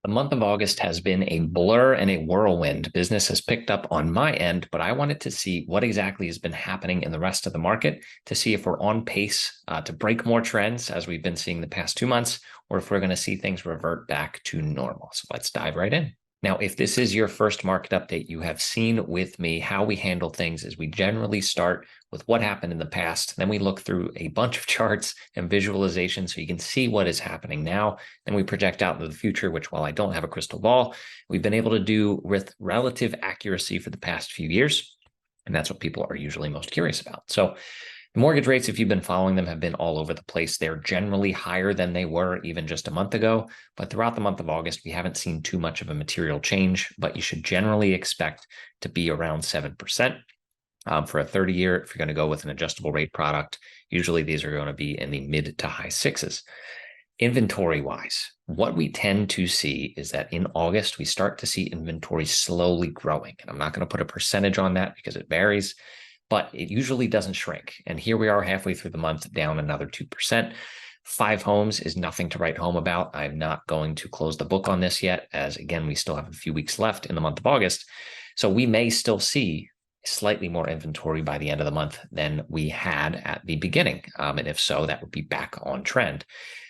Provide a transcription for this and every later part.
The month of August has been a blur and a whirlwind. Business has picked up on my end, but I wanted to see what exactly has been happening in the rest of the market to see if we're on pace to break more trends as we've been seeing the past 2 months, or if we're going to see things revert back to normal. So let's dive right in. Now, if this is your first market update, you have seen with me how we handle things is we generally start with what happened in the past. Then we look through a bunch of charts and visualizations so you can see what is happening now. Then we project out into the future, which while I don't have a crystal ball, we've been able to do with relative accuracy for the past few years. And that's what people are usually most curious about. So mortgage rates, if you've been following them, have been all over the place. They're generally higher than they were even just a month ago. But throughout the month of August, we haven't seen too much of a material change, but you should generally expect to be around 7%. For a 30-year, if you're going to go with an adjustable rate product, usually these are going to be in the mid to high sixes. Inventory-wise, what we tend to see is that in August, we start to see inventory slowly growing. And I'm not going to put a percentage on that because it varies, but it usually doesn't shrink. And here we are halfway through the month, down another 2%. 5 homes is nothing to write home about. I'm not going to close the book on this yet, as again, we still have a few weeks left in the month of August. So we may still see slightly more inventory by the end of the month than we had at the beginning. And if so, that would be back on trend.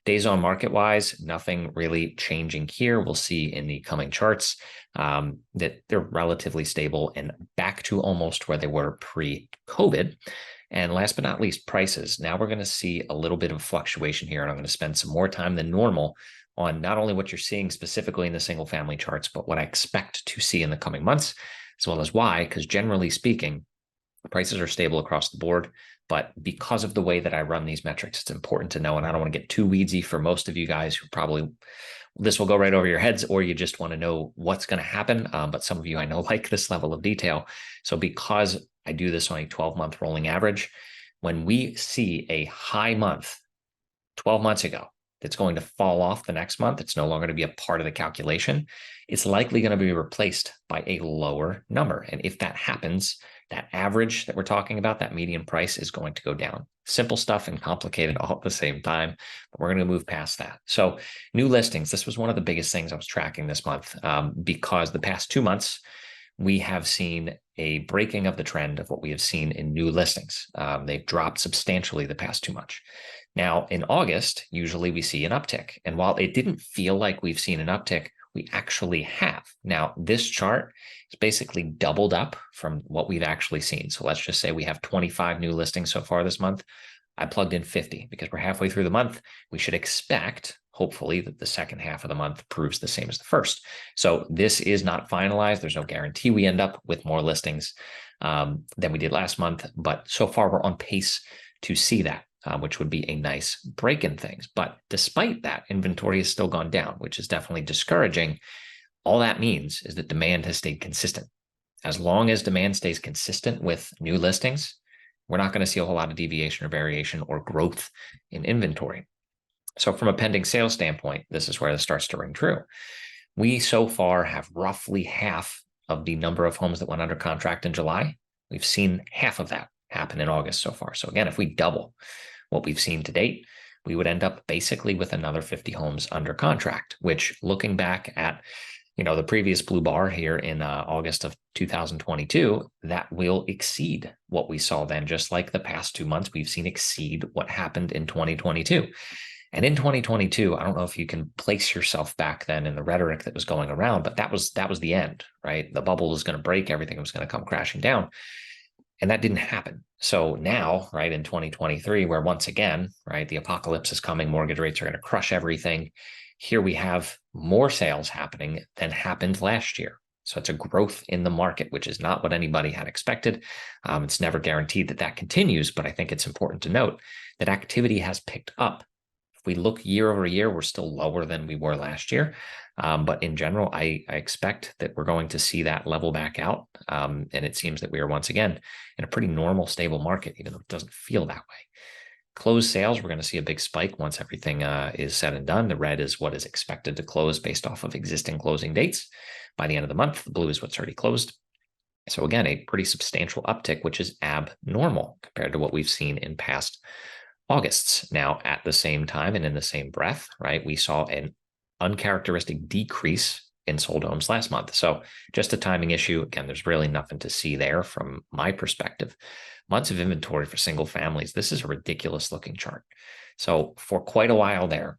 Days on market wise, nothing really changing here. We'll see in the coming charts that they're relatively stable and back to almost where they were pre-COVID. And last but not least, prices. Now we're going to see a little bit of fluctuation here, and I'm going to spend some more time than normal on not only what you're seeing specifically in the single family charts, but what I expect to see in the coming months, as well as why, because generally speaking, prices are stable across the board. But because of the way that I run these metrics, it's important to know, and I don't want to get too weedsy for most of you guys who probably, this will go right over your heads, or you just want to know what's going to happen. But some of you I know like this level of detail. So because I do this on a 12-month rolling average, when we see a high month 12 months ago, that's going to fall off the next month, it's no longer going to be a part of the calculation, it's likely going to be replaced by a lower number. And if that happens, that average that we're talking about, that median price, is going to go down. Simple stuff and complicated all at the same time, but we're going to move past that. So new listings, this was one of the biggest things I was tracking this month because the past 2 months, we have seen a breaking of the trend of what we have seen in new listings. They've dropped substantially the past 2 months. Now, in August, usually we see an uptick. And while it didn't feel like we've seen an uptick, we actually have. Now, this chart is basically doubled up from what we've actually seen. So let's just say we have 25 new listings so far this month. I plugged in 50 because we're halfway through the month. We should expect, hopefully, that the second half of the month proves the same as the first. So this is not finalized. There's no guarantee we end up with more listings than we did last month. But so far, we're on pace to see that. Which would be a nice break in things. But despite that, inventory has still gone down, which is definitely discouraging. All that means is that demand has stayed consistent. As long as demand stays consistent with new listings, we're not going to see a whole lot of deviation or variation or growth in inventory. So from a pending sales standpoint, this is where this starts to ring true. We so far have roughly half of the number of homes that went under contract in July. We've seen half of that happen in August so far. So again, if we double what we've seen to date, we would end up basically with another 50 homes under contract, which, looking back at the previous blue bar here in August of 2022, that will exceed what we saw then. Just like the past 2 months, we've seen exceed what happened in 2022. And in 2022, I don't know if you can place yourself back then in the rhetoric that was going around, but that was the end, right? The bubble was going to break, everything was going to come crashing down. And that didn't happen. So now, right, in 2023, where once again, right, the apocalypse is coming, mortgage rates are going to crush everything. Here we have more sales happening than happened last year. So it's a growth in the market, which is not what anybody had expected. It's never guaranteed that that continues, but I think it's important to note that activity has picked up. If we look year over year, we're still lower than we were last year. But in general, I expect that we're going to see that level back out. And it seems that we are once again in a pretty normal, stable market, even though it doesn't feel that way. Closed sales, we're going to see a big spike once everything is said and done. The red is what is expected to close based off of existing closing dates by the end of the month. The blue is what's already closed. So again, a pretty substantial uptick, which is abnormal compared to what we've seen in past Augusts. Now, at the same time and in the same breath, right, we saw an uncharacteristic decrease in sold homes last month. So just a timing issue. Again, there's really nothing to see there from my perspective. Months of inventory for single families. This is a ridiculous looking chart. So for quite a while there,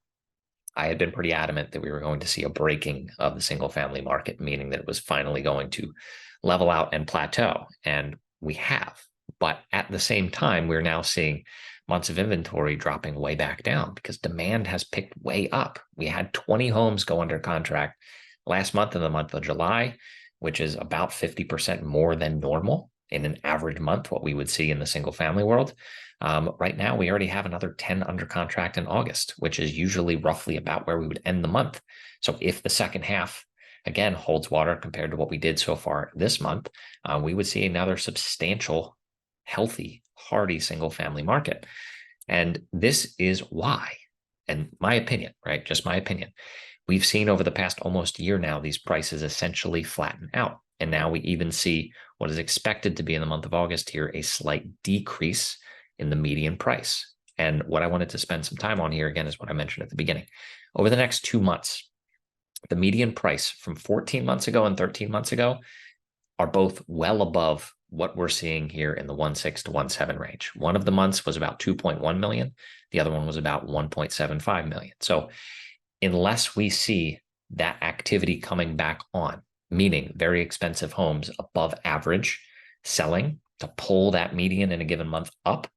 I had been pretty adamant that we were going to see a breaking of the single family market, meaning that it was finally going to level out and plateau. And we have. But at the same time, we're now seeing months of inventory dropping way back down because demand has picked way up. We had 20 homes go under contract last month in the month of July, which is about 50% more than normal in an average month, what we would see in the single family world. Right now, we already have another 10 under contract in August, which is usually roughly about where we would end the month. So if the second half, again, holds water compared to what we did so far this month, we would see another substantial, healthy, hardy single family market. And this is why, in my opinion, right, just my opinion, we've seen over the past almost year now, these prices essentially flatten out. And now we even see what is expected to be in the month of August here, a slight decrease in the median price. And what I wanted to spend some time on here, again, is what I mentioned at the beginning. Over the next 2 months, the median price from 14 months ago and 13 months ago are both well above what we're seeing here in the 1.6 to 1.7 range. One of the months was about 2.1 million. The other one was about 1.75 million. So unless we see that activity coming back on, meaning very expensive homes above average selling to pull that median in a given month up,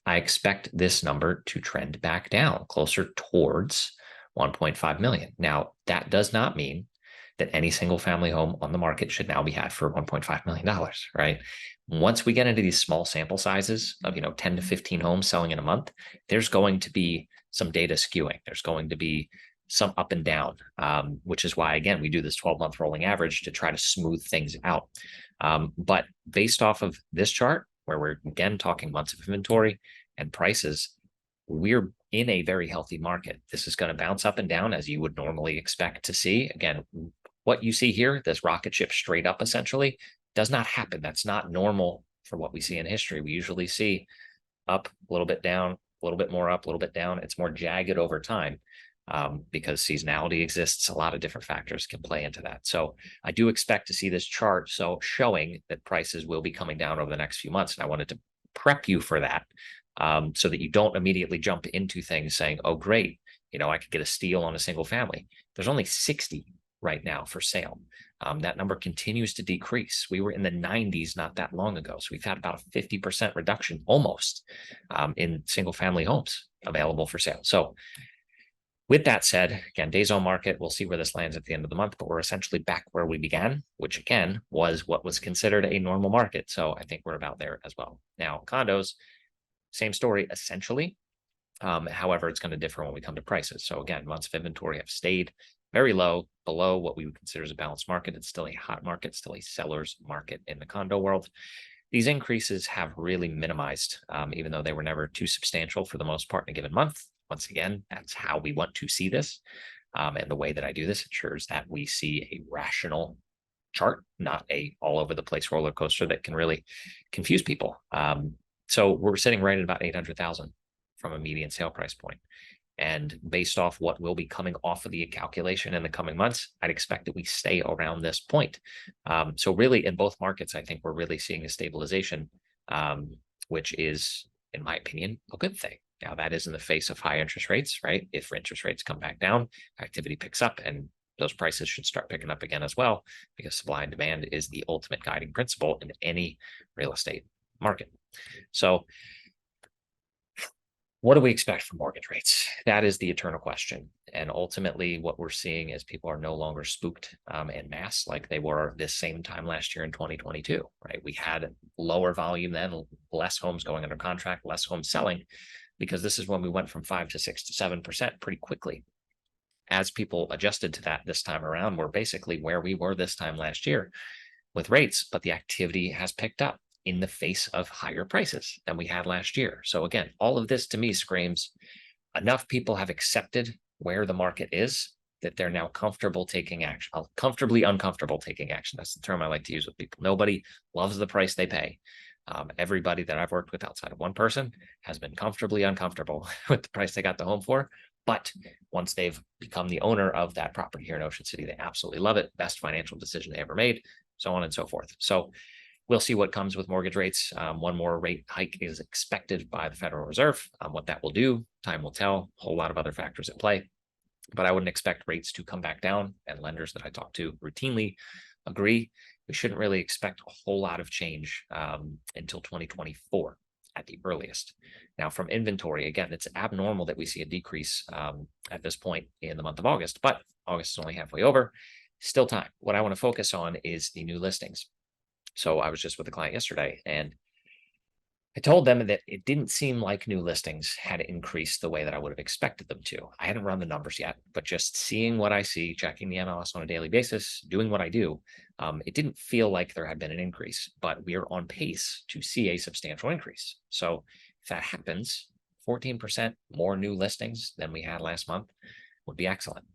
I expect this number to trend back down closer towards 1.5 million. Now, that does not mean that any single family home on the market should now be had for $1.5 million, right? Once we get into these small sample sizes of 10 to 15 homes selling in a month, there's going to be some data skewing. There's going to be some up and down, which is why, again, we do this 12-month rolling average to try to smooth things out. But based off of this chart, where we're, again, talking months of inventory and prices, we're in a very healthy market. This is going to bounce up and down as you would normally expect to see. Again, what you see here, this rocket ship straight up essentially, does not happen. That's not normal for what we see in history. We usually see up, a little bit down, a little bit more up, a little bit down. It's more jagged over time. Because seasonality exists, a lot of different factors can play into that. So I do expect to see this chart showing that prices will be coming down over the next few months. And I wanted to prep you for that so that you don't immediately jump into things saying, oh, great, I could get a steal on a single family. There's only 60 right now for sale. That number continues to decrease. We were in the 90s not that long ago. So we've had about a 50% reduction almost in single family homes available for sale. So with that said, again, days on market, we'll see where this lands at the end of the month, but we're essentially back where we began, which again was what was considered a normal market. So I think we're about there as well. Now, condos, same story essentially. However, it's going to differ when we come to prices. So again, months of inventory have stayed very low, below what we would consider as a balanced market. It's still a hot market, still a seller's market in the condo world. These increases have really minimized, even though they were never too substantial for the most part in a given month. Once again, that's how we want to see this. And the way that I do this ensures that we see a rational chart, not a all over the place roller coaster that can really confuse people. So we're sitting right at about 800,000 from a median sale price point. And based off what will be coming off of the calculation in the coming months, I'd expect that we stay around this point. So really in both markets, I think we're really seeing a stabilization, which is, in my opinion, a good thing. Now, that is in the face of high interest rates, right? If interest rates come back down, activity picks up, and those prices should start picking up again as well, because supply and demand is the ultimate guiding principle in any real estate market. So what do we expect from mortgage rates? That is the eternal question. And ultimately, what we're seeing is people are no longer spooked en masse like they were this same time last year in 2022, right? We had lower volume then, less homes going under contract, less homes selling, because this is when we went from 5 to 6 to 7% pretty quickly. As people adjusted to that this time around, we're basically where we were this time last year with rates, but the activity has picked up in the face of higher prices than we had last year. So again, all of this to me screams enough people have accepted where the market is that they're now comfortable taking action, comfortably uncomfortable taking action. That's the term I like to use with people. Nobody loves the price they pay. Everybody that I've worked with outside of one person has been comfortably uncomfortable with the price they got the home for, But once they've become the owner of that property here in Ocean City, they absolutely love it. Best financial decision they ever made, so on and so forth. So we'll see what comes with mortgage rates. One more rate hike is expected by the Federal Reserve. What that will do, time will tell. A whole lot of other factors at play. But I wouldn't expect rates to come back down. And lenders that I talk to routinely agree we shouldn't really expect a whole lot of change until 2024 at the earliest. Now, from inventory, again, it's abnormal that we see a decrease at this point in the month of August, but August is only halfway over. Still time. What I want to focus on is the new listings. So I was just with a client yesterday, and I told them that it didn't seem like new listings had increased the way that I would have expected them to. I hadn't run the numbers yet, but just seeing what I see, checking the MLS on a daily basis, doing what I do, it didn't feel like there had been an increase, but we are on pace to see a substantial increase. So if that happens, 14% more new listings than we had last month would be excellent.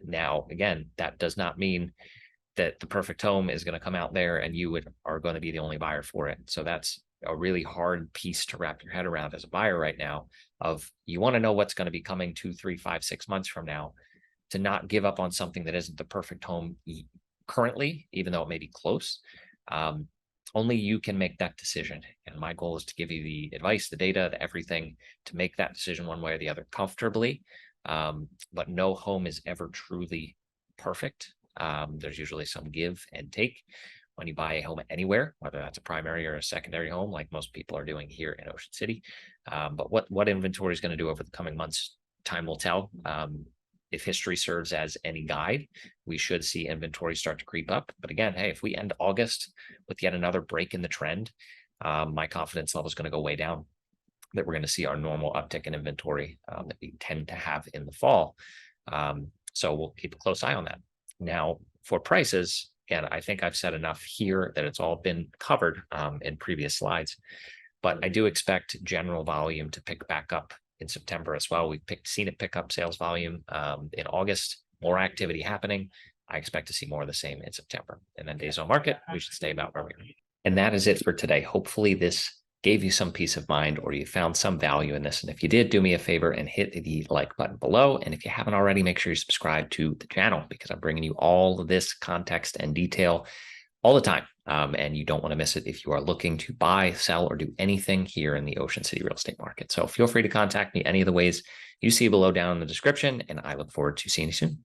Now, again, that does not mean that the perfect home is going to come out there and you are going to be the only buyer for it. So that's a really hard piece to wrap your head around as a buyer right now. Of you want to know what's going to be coming 2, 3, 5, 6 months from now, to not give up on something that isn't the perfect home currently, even though it may be close. Only you can make that decision. And my goal is to give you the advice, the data, the everything to make that decision one way or the other comfortably. But no home is ever truly perfect. There's usually some give and take when you buy a home anywhere, whether that's a primary or a secondary home, like most people are doing here in Ocean City. But what inventory is going to do over the coming months, time will tell. If history serves as any guide, we should see inventory start to creep up. But again, hey, if we end August with yet another break in the trend, my confidence level is going to go way down, that we're going to see our normal uptick in inventory that we tend to have in the fall. So we'll keep a close eye on that. Now, for prices, again, I think I've said enough here that it's all been covered in previous slides, but I do expect general volume to pick back up in September as well. We've seen it pick up sales volume in August, more activity happening. I expect to see more of the same in September. And then days on market, we should stay about where we are. And that is it for today. Hopefully this gave you some peace of mind, or you found some value in this. And if you did, do me a favor and hit the like button below. And if you haven't already, make sure you subscribe to the channel, because I'm bringing you all of this context and detail all the time. And you don't want to miss it if you are looking to buy, sell, or do anything here in the Ocean City real estate market. So feel free to contact me any of the ways you see below down in the description, and I look forward to seeing you soon.